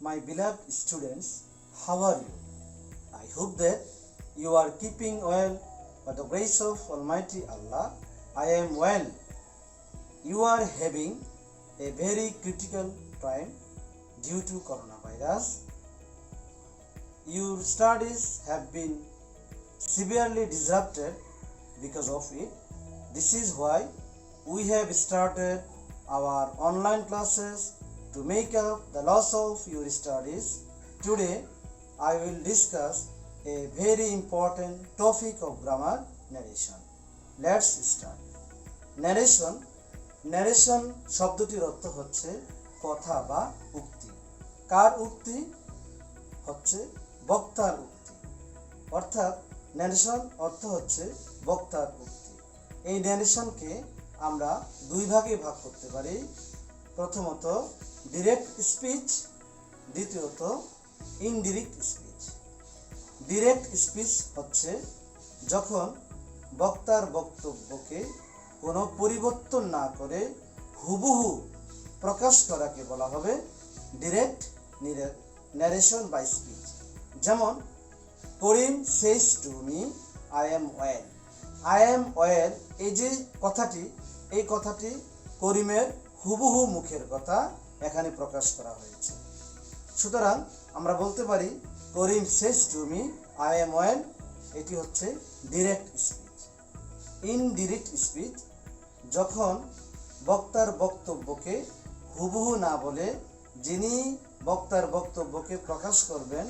my beloved students, how are you? I hope that you are keeping well by the grace of Almighty Allah. I am well. You are having a very critical time due to coronavirus. Your studies have been severely disrupted because of it. This is why we have started our online classes to make up the loss of your studies. Today I will discuss a very important topic of grammar, narration. Let's start. Narration শব্দটির অর্থ হচ্ছে কথা বা উক্তি। কার উক্তি? হচ্ছে বক্তার উক্তি। অর্থাৎ ন্যারেশন অর্থ হচ্ছে বক্তার উক্তি। এই ন্যারেশনকে আমরা দুই ভাগে ভাগ করতে পারি। প্রথমত ডিরেক্ট স্পিচ, দ্বিতীয়ত ইনডিরেক্ট স্পিচ। ডিরেক্ট স্পিচ হচ্ছে যখন বক্তার বক্তব্যকে কোনো পরিবর্তন না করে হুবহু প্রকাশ করাকে বলা হবে ডিরেক্ট ন্যারেশন বাই স্পিচ। যেমন Karim says to me I am well. I am well এই যে কথাটি, এই কথাটি করিমের হুবহু মুখের কথা এখানে প্রকাশ করা হয়েছে। সুতরাং আমরা বলতে পারি Karim says to me I am well, এটি হচ্ছে ডিরেক্ট স্পিচ। ইনডিরেক্ট স্পিচ যখন বক্তার বক্তব্যকে হুবহু না বলে যিনি বক্তার বক্তব্যকে প্রকাশ করবেন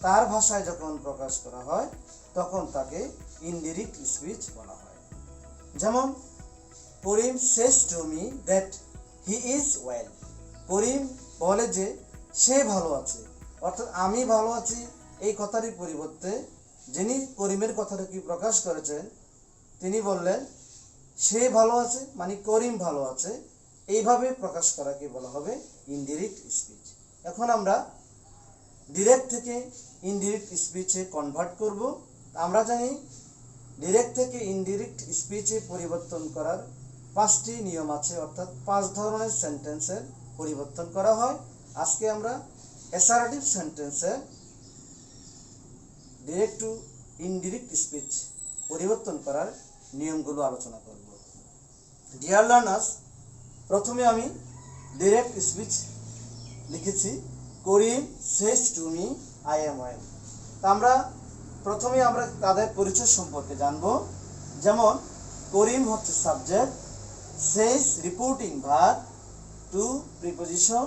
তার ভাষায় যখন প্রকাশ করা হয় তখন তাকে ইনডিরেক্ট স্পিচ বলা হয়। যেমন Karim says to me that he is well. Karim বলে যে সে ভালো আছে, অর্থাৎ আমি ভালো আছি এই কথারই পরিবর্তে যিনি করিমের কথাটাকে প্রকাশ করেছেন তিনি বললেন সে ভালো আছে, মানে করিম ভালো আছে। এইভাবে প্রকাশ করাকে বলা হবে ইনডিরেক্ট স্পিচ। এখন আমরা ডিরেক্ট থেকে ইনডিরেক্ট স্পিচে কনভার্ট করব। আমরা জানি ডিরেক্ট থেকে ইনডিরেক্ট স্পিচে পরিবর্তন করার 5টি নিয়ম আছে, অর্থাৎ 5 ধরনের সেন্টেন্সের পরিবর্তন করা হয়। আজকে আমরা অ্যাসার্টিভ সেন্টেন্সের ডিরেক্ট টু ইনডিরেক্ট স্পিচ পরিবর্তন করার নিয়মগুলো আলোচনা করব। ডিয়ার লার্নার্স, প্রথমে আমি ডিরেক্ট স্পিচ লিখেছি Karim says to me I am well. তা প্রথমে আমরা তাদের পরিচয় সম্পর্কে জানবো। যেমন করিম হচ্ছে subject, says reporting verb, to preposition,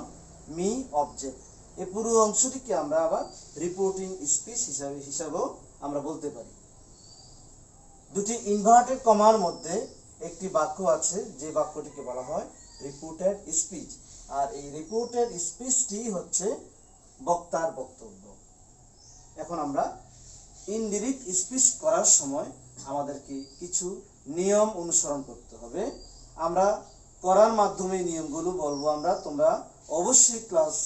me object. এই পুরো অংশটিকে আমরা আবার রিপোর্টিং স্পিচ হিসাবেও আমরা বলতে পারি। দুটি ইনভার্টেড কমার মধ্যে একটি বাক্য আছে যে বাক্যটিকে বলা হয় রিপোর্টেড স্পিচ, আর এই রিপোর্টেড স্পিচটি হচ্ছে বক্তার বক্তব্য। এখন আমরা ইনডিরেক্ট স্পিচ করার সময় আমাদেরকে কিছু নিয়ম অনুসরণ করতে হবে। আমরা করার মাধ্যমে নিয়মগুলো বলবো আমরা, তোমরা অবশ্যই ক্লাস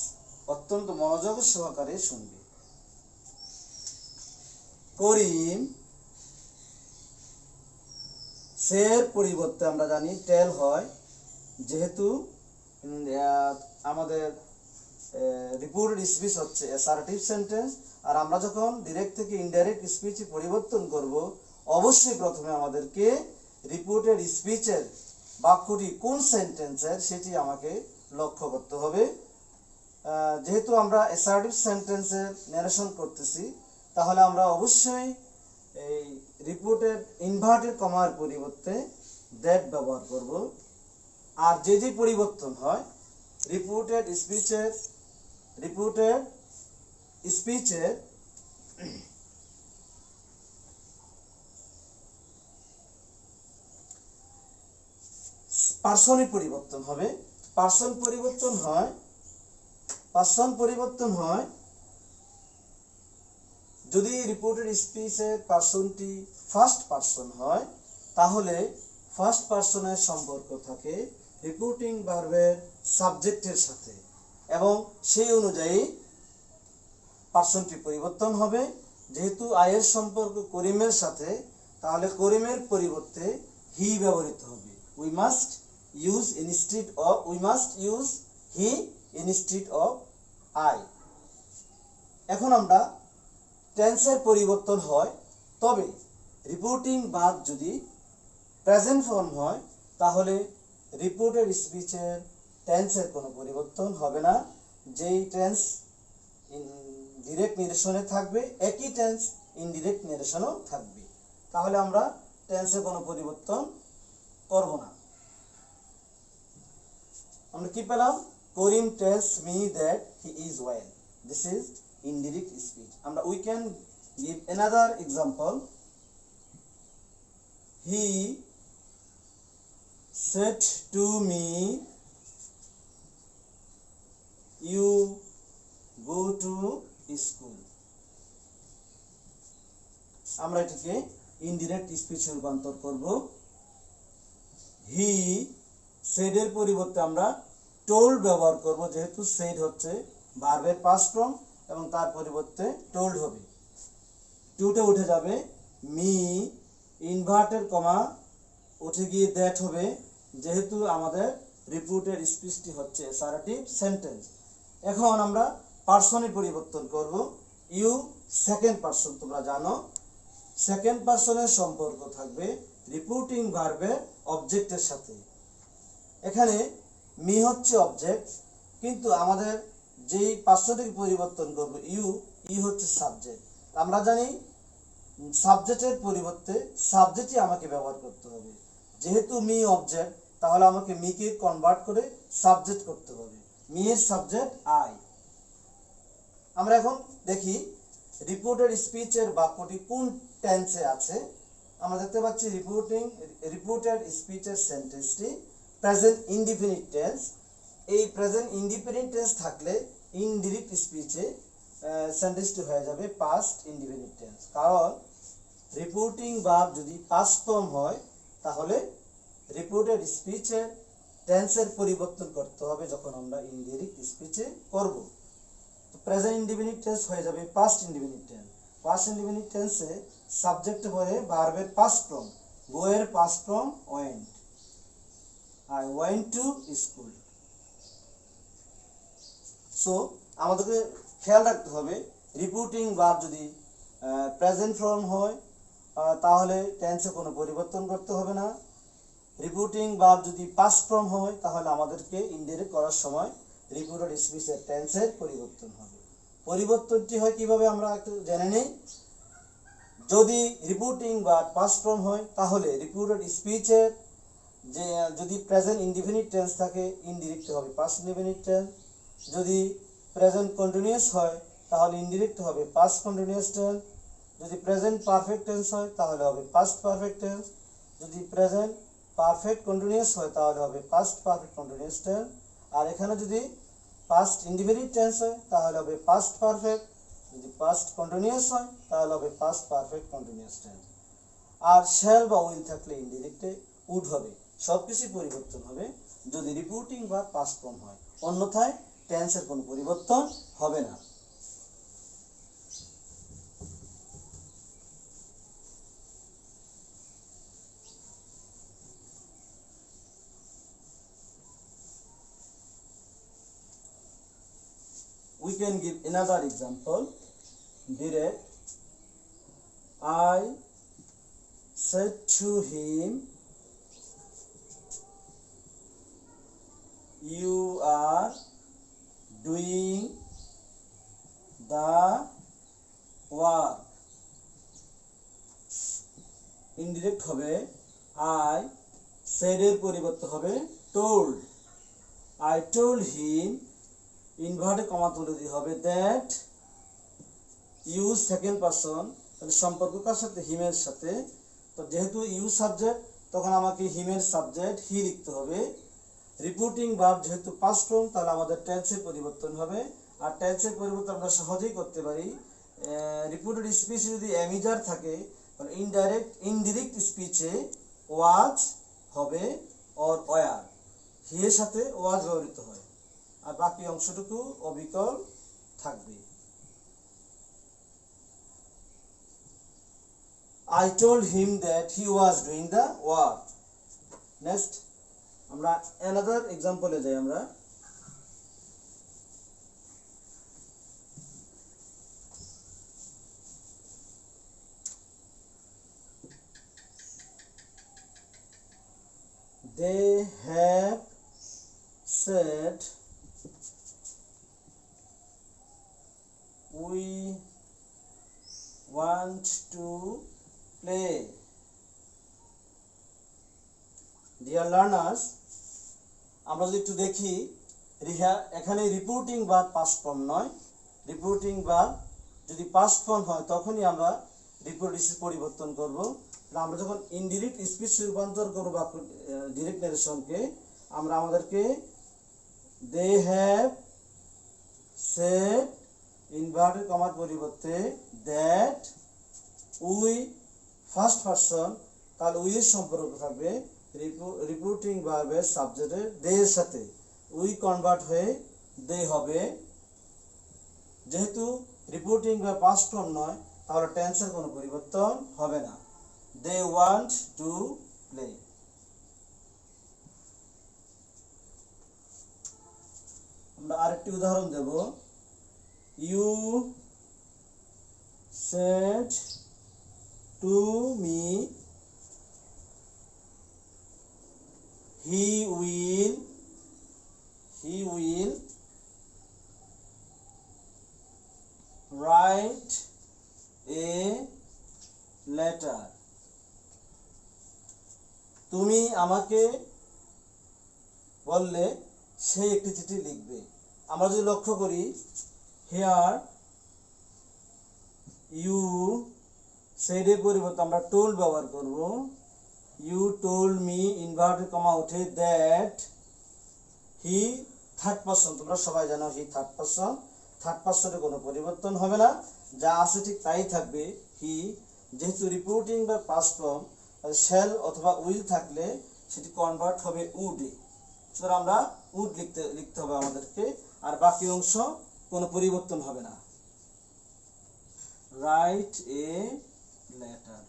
অত্যন্ত মনোযোগ সহকারে শুনবে। করিম সের পরিবর্তে আমরা জানি টেল হয়, যেহেতু আমাদের রিপোর্টেড স্পিচ হচ্ছে অ্যাসার্টিভ সেন্টেন্স। আর আমরা যখন ডিরেক্ট থেকে ইনডাইরেক্ট স্পিচে পরিবর্তন করব অবশ্যই প্রথমে আমাদেরকে রিপোর্টেড স্পিচের বাক্যটি কোন সেন্টেন্সের সেটি আমাকে লক্ষ্য করতে হবে। যেহেতু আমরা অ্যাসার্টিভ সেন্টেন্সের ন্যারেশন করতেছি তাহলে আমরা অবশ্যই এই রিপোর্টেড ইনভার্টেড কমার পরিবর্তে দ্যাট ব্যবহার করব। আর যে পরিবর্তন হয় রিপোর্টেড স্পিচের পার্সনের পরিবর্তন হবে। পার্সন পরিবর্তন হয় যদি রিপোর্টেড স্পিচের পার্সনটি ফার্স্ট পার্সন হয় তাহলে ফার্স্ট পার্সনের সম্পর্ক থাকে রিপোর্টিং ভার্বের সাবজেক্টের সাথে, এবং সেই অনুযায়ী পার্সনটি পরিবর্তন হবে। যেহেতু আয়ের সম্পর্ক করিমের সাথে, তাহলে করিমের পরিবর্তে হি ব্যবহৃত হবে। We must use he instead of I. এখন আমরা টেন্সের পরিবর্তন হয়, তবে রিপোর্টিং ভার্ব যদি প্রেজেন্ট ফর্ম হয় তাহলে রিপোর্টেড স্পিচের টেন্সের কোনো পরিবর্তন হবে না। যেই টেন্স ডিরেক্ট নির্দেশনে থাকবে একই টেন্স ইনডিরেক্ট নির্দেশনও থাকবে, তাহলে আমরা টেন্সের কোনো পরিবর্তন করব না। আমরা কি পেলাম? Karim tells me that he is well, this is indirect speech. আমরা we can give another example, he said to me you go to school, আমরা এটাকে ইনডিরেক্ট স্পিচে রূপান্তর করব। হি said এর পরিবর্তে আমরা told ব্যবহার করব, যেহেতু said হচ্ছে ভার্বের পাস্ট ফর্ম এবং তার পরিবর্তে told হবে। টুটা উঠে যাবে, মি ইনভার্টেড কমা উঠে গিয়ে দ্যাট হবে, যেহেতু আমাদের রিপোর্টেড স্পিচটি হচ্ছে অ্যাসার্টিভ সেন্টেন্স। এখন আমরা পার্সনের পরিবর্তন করব। ইউ সেকেন্ড পার্সন, তোমরা জানো সেকেন্ড পার্সনের সম্পর্ক থাকবে রিপোর্টিং ভার্বের অবজেক্টের সাথে। এখানে মি হচ্ছে অবজেক্ট, কিন্তু আমাদের যেই পার্সনটিকে পরিবর্তন করব ইউ, ই হচ্ছে সাবজেক্ট। আমরা জানি সাবজেক্টের পরিবর্তে সাবজেক্টই আমাকে ব্যবহার করতে হবে। যেহেতু মি অবজেক্ট, তাহলে আমাকে মিকে কনভার্ট করে সাবজেক্ট করতে হবে। মি এর সাবজেক্ট আই। আমরা এখন দেখি রিপোর্টেড স্পিচের বাক্যটি কোন টেন্সে আছে। আমরা দেখতে পাচ্ছি রিপোর্টেড স্পিচের সেন্টেন্সটি প্রেজেন্ট ইনডিফিনিট টেন্স। এই প্রেজেন্ট ইনডিফিনিট টেন্স থাকলে ইনডিরেক্ট স্পিচে সেন্টেন্সটি হয়ে যাবে পাস্ট ইনডিফিনিট টেন্স, কারণ রিপোর্টিং ভার্ব যদি পাস্ট ফর্ম হয় তাহলে রিপোর্টেড স্পিচের টেন্সের পরিবর্তন করতে হবে যখন আমরা ইনডিরেক্ট স্পিচে করব। তো প্রেজেন্ট ইনডিফিনিট টেন্স হয়ে যাবে past indefinite tense. Past indefinite টেন্সে সাবজেক্ট পরে ভার্বের পাস্ট ফর্ম, গো এর past form went, I went to school. So আমাদেরকে খেয়াল রাখতে হবে রিপোর্টিং ভার্ব যদি প্রেজেন্ট ফর্ম হয় তাহলে টেন্সে কোনো পরিবর্তন করতে হবে না। রিপোর্টিং ভার্ব যদি পাস্ট ফর্ম হয় তাহলে আমাদেরকে ইনডিরেক্ট করার সময় রিপোর্টেড স্পিচের টেন্সের পরিবর্তন হবে। পরিবর্তনটি হয় কিভাবে আমরা একটু জেনে নেই। যদি রিপোর্টিং ভার্ব পাস্ট ফর্ম হয় তাহলে রিপোর্টেড স্পিচের যে যদি প্রেজেন্ট ইনডিফিনিট টেন্স থাকে ইনডিরেক্ট হবে পাস্ট ইনডিফিনিট টেন্স। যদি প্রেজেন্ট কন্টিনিউয়াস হয় তাহলে ইনডিরেক্ট হবে পাস্ট কন্টিনিউয়াস টেন্স। যদি প্রেজেন্ট পারফেক্ট টেন্স হয় তাহলে হবে পাস্ট পারফেক্ট টেন্স। যদি প্রেজেন্ট পারফেক্ট কন্টিনিউয়াস হয় তাহলে হবে পাস্ট পারফেক্ট কন্টিনিউয়াস টেন্স। আর এখানে যদি পাস্ট ইনডিফিনিট টেন্স হয় তাহলে হবে পাস্ট পারফেক্ট। যদি পাস্ট কন্টিনিউয়াস হয় তাহলে হবে পাস্ট পারফেক্ট কন্টিনিউয়াস টেন্স। আর শ্যাল বা উইল থাকলে ইনডিরেক্টে উড হবে। সব কিছুই পরিবর্তন হবে যদি রিপোর্টিং বা পাস্ট ফর্ম হয়, অন্যথায় টেন্সের কোনো পরিবর্তন হবে না। We can give another example. Direct, I said to him, you are doing the work. Indirect হবে I said এর পরিবর্তে হবে told. I told him, inverted comma তুলে দিয়ে হবে দ্যাট, ইউ সেকেন্ড পারসন, তাহলে সম্পর্ক কার সাথে? হিমের সাথে। তো যেহেতু ইউ সাবজেক্ট তখন আমাকে হিমের সাবজেক্ট হি লিখতে হবে। রিপোর্টিং ভার্ব যেহেতু পাস্ট ফর্ম তাহলে আমাদের টেন্সের পরিবর্তন হবে। আর টেন্সের পরিবর্তন আমরা সহজেই করতে পারি। রিপোর্টেড স্পিচে যদি অ্যামিজার থাকে তাহলে ইনডিরেক্ট স্পিচে ওয়াজ হবে অর ওয়ার, হি এর সাথে ওয়াজ ব্যবহৃত হয় আর বাকি অংশটুকু অবিকল থাকবে। I told him that he was doing the work. Next আমরা another example এ যাই। আমরা they have said we want to play. Dear learners, আমরা যদি একটু দেখি এখানে রিপোর্টিং ভার্ব পাস্ট ফর্ম নয়, রিপোর্টিং ভার্ব যদি পাস্ট ফর্ম হয় তখনই আমরা রিপোর্ট পরিবর্তন করব। আমরা যখন ইনডিরেক্ট স্পিচ রূপান্তর করব বা ডিরেক্ট নারেশনকে, আমরা আমাদেরকে দে হ্যাভ সেড ইনভার্টেড কমার পরিবর্তে দ্যাট উই ফার্স্ট পারসন, তাহলে উই এর সম্পর্ক থাকবে রিপোর্টিং ভার্বের সাবজেক্টের দে এর সাথে। উই কনভার্ট হয়ে দে হবে। যেহেতু রিপোর্টিং ভার্ব পাস্ট ফর্ম নয়, তাহলে টেন্সের কোনো পরিবর্তন হবে না। They want to play. আমরা আরেকটি উদাহরণ দেব। You said to me he will write a letter. তুমি আমাকে বললে সে একটি চিঠি লিখবে। আমরা যদি লক্ষ্য করি, হিয়ার ইউ সেড এর পরিবর্তে আমরা টোল্ড ব্যবহার করব। You told me inverted comma উঠে that he থার্ড পারসন, তোমরা সবাই জানো হি থার্ড পারসন, থার্ড পারসনে কোনো পরিবর্তন হবে না, যা আছে ঠিক তাই থাকবে হি। যেহেতু রিপোর্টিং বা পাস্ট ফর্ম, শ্যাল অথবা উইল থাকলে সেটি কনভার্ট হবে উডে। সুতরাং আমরা উড লিখতে হবে আমাদেরকে, আর বাকি অংশ কোনো পরিবর্তন হবে না। Write a letter.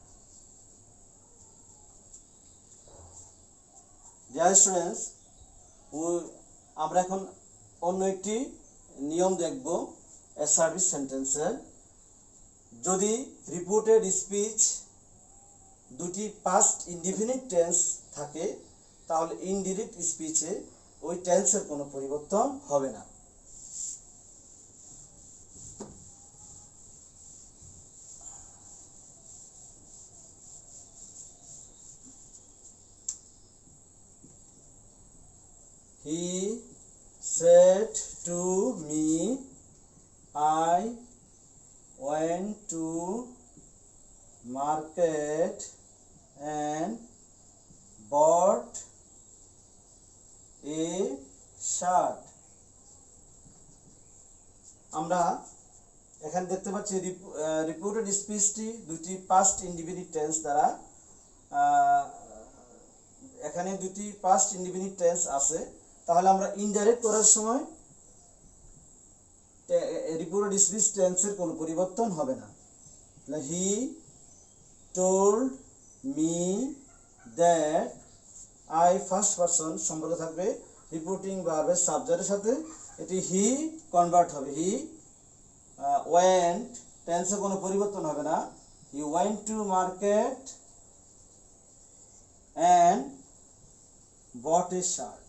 Dear students, আমরা এখন অন্য একটি নিয়ম দেখব অ্যাসার্টিভ সেন্টেন্সের। যদি রিপোর্টেড স্পিচ দুটি পাস্ট ইনডিফিনিট টেন্স থাকে, তাহলে ইনডিরেক্ট স্পিচে ওই টেন্সের কোনো পরিবর্তন হবে না। He said to me, I went to market and bought a shirt. আমরা এখানে দেখতে পাচ্ছি রিপোর্টেড স্পিচটি দুটি পাস্ট ইনডিফিনিট টেন্স দ্বারা, এখানে দুটি পাস্ট ইনডিফিনিট টেন্স আছে। তাহলে আমরা ইনডাইরেক্ট করার সময় রিপোর্টেড স্পিচ টেন্সের কোনো পরিবর্তন হবে না। হি told me that, I first person সম্পর্ক থাকবে রিপোর্টিং ভার্বের সাবজেক্টের সাথে, এটি হি কনভার্ট হবে হি। ওয়েন্ট টেন্সে কোনো পরিবর্তন হবে না। He went to market and bought a shirt.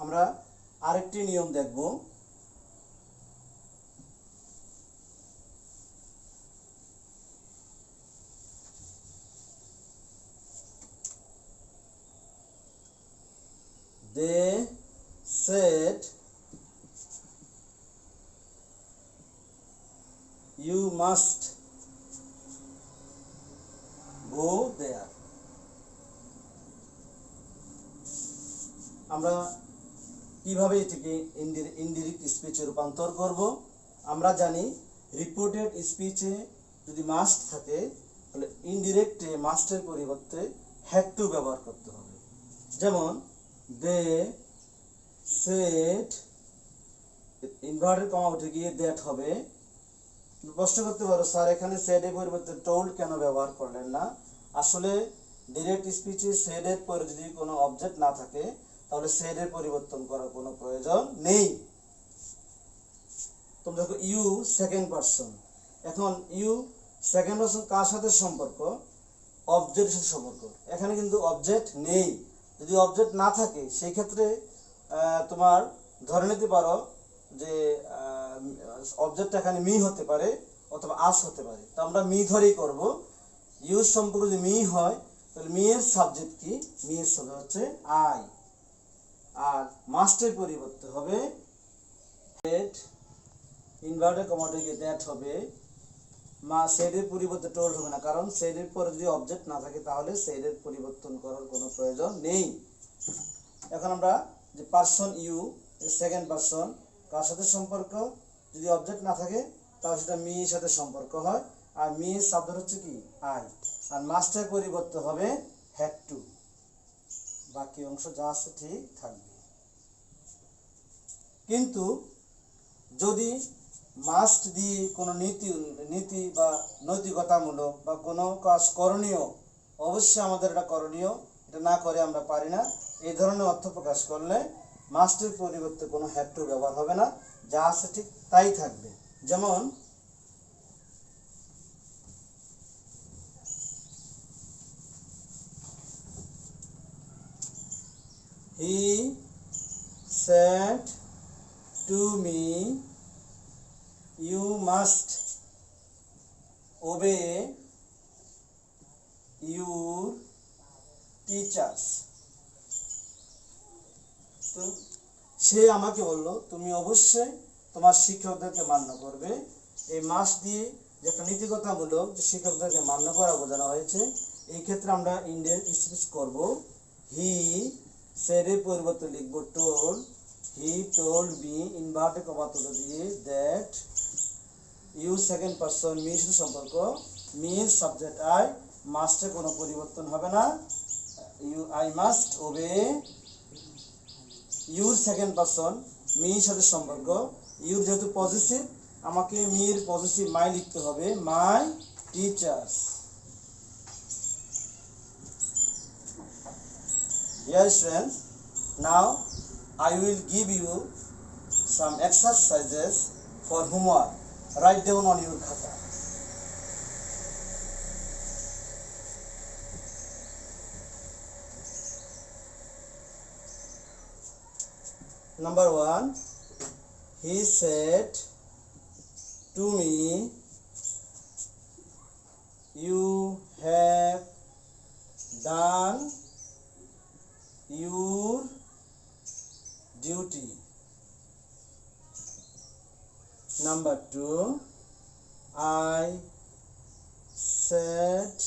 আমরা আরেকটি নিয়ম দেখব। They said you must go there. আমরা কিভাবে এটিকে ইনডিরেক্ট স্পিচে রূপান্তর করব? আমরা জানি রিপোর্টেড স্পিচে যদি মাস্ট থাকে, তাহলে ইনডিরেক্টে মাস্টের পরিবর্তে হ্যাড টু ব্যবহার করতে হবে। যেমন দে সেড ইনভার্টেড কমা উঠে গিয়ে দ্যাট হবে। প্রশ্ন করতে পারো, স্যার এখানে সেড এর পরিবর্তে টোল্ড কেন ব্যবহার করলেন না? আসলে ডিরেক্ট স্পিচে সেড এর পরে যদি কোনো অবজেক্ট না থাকে, তাহলে সেড এর পরিবর্তন করার কোনো প্রয়োজন নেই। তোমরা দেখো ইউ সেকেন্ড পারসন। এখন ইউ সেকেন্ড পারসন কার সাথে সম্পর্ক? অবজেক্টের সাথে সম্পর্ক। এখানে কিন্তু অবজেক্ট নেই। যদি অবজেক্ট না থাকে সেই ক্ষেত্রে তোমার ধরে নিতে পারো যে অবজেক্ট এখানে মি হতে পারে অথবা আস হতে পারে। তো আমরা মি ধরেই করব। ইউর সম্পর্ক যদি মি হয় তাহলে মি এর সাবজেক্ট কি? মি এর সাবজেক্ট হচ্ছে আই। আর মাস্টের পরিবর্তে হবে দ্যাট, ইনভার্টেড কমা থেকে দ্যাট হবে। সেডের পরিবর্তে টোল্ড হবে না, কারণ সেডের পরে যদি অবজেক্ট না থাকে তাহলে সেডের পরিবর্তন করার কোনো প্রয়োজন নেই। এখন আমরা যে পারসন ইউ সেকেন্ড পারসন কার সাথে সম্পর্ক? যদি অবজেক্ট না থাকে তাহলে সেটা মি এর সাথে সম্পর্ক হয়। আর মি এর সাবজেক্ট হচ্ছে কি? আই। আর মাস্টের পরিবর্তে হবে হ্যাড টু। বাকি অংশ যা আছে ঠিক থাকবে। কিন্তু যদি মাস্ট দিয়ে কোনো নীতি বা নৈতিকতামূলক বা কোনো কাজ করণীয়, অবশ্যই আমাদের এটা করণীয়, এটা না করে আমরা পারি না, এই ধরনের অর্থ প্রকাশ করলে মাস্টের পরিবর্তে কোনো হ্যাড টু ব্যবহার হবে না, যা আছে ঠিক তাই থাকবে। যেমন he said to me you must obey your teachers. তো সে আমাকে বলল তুমি অবশ্যই তোমার শিক্ষকদেরকে মান্য করবে। এই মাস দিয়ে যে একটা নীতিকথামূলক যে শিক্ষকদেরকে মান্য করা বোঝানো হয়েছে। এই ক্ষেত্রে আমরা ইন্ডিয়ান স্পিচ করব হি সেড এর পরিবর্তে লিখব told. He told me inverted comma তুলে দিয়ে that you second person me সাথে সম্পর্ক, মি এর সাবজেক্ট আই, মাস্টে কোনো পরিবর্তন হবে না। You I must obey. Your second person me এর সাথে সম্পর্ক, ইউর যেহেতু পজিটিভ আমাকে মি এর পজিটিভ মাই লিখতে হবে, মাই teachers. Dear friends, now I will give you some exercises for homework. Write down on your khata. Number 1, he said to me, you have done your duty. Number 2, I said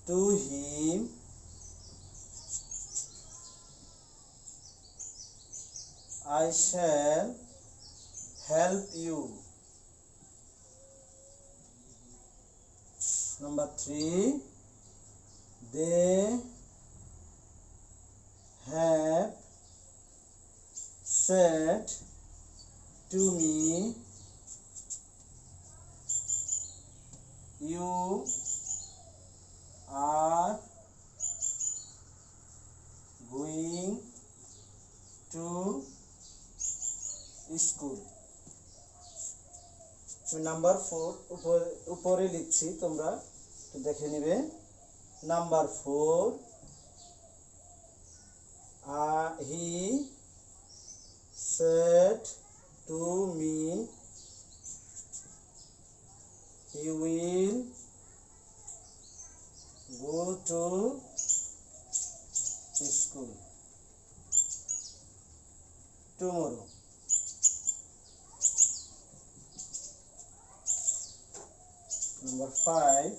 to him, I shall help you. Number 3, they have said to me, you are going to school. Number 4 উপরে লিখছি, তোমরা একটু দেখে নিবে। Number 4, he said to me, he will go to school tomorrow. Number 5,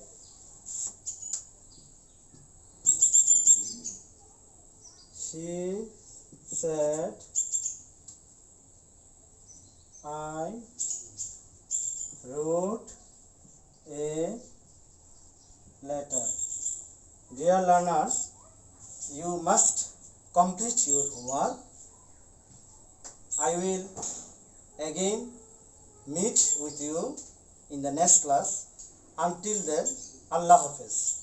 she said, I wrote a letter. Dear learners, you must complete your homework. I will again meet with you in the next class. Until then, Allah Hafiz.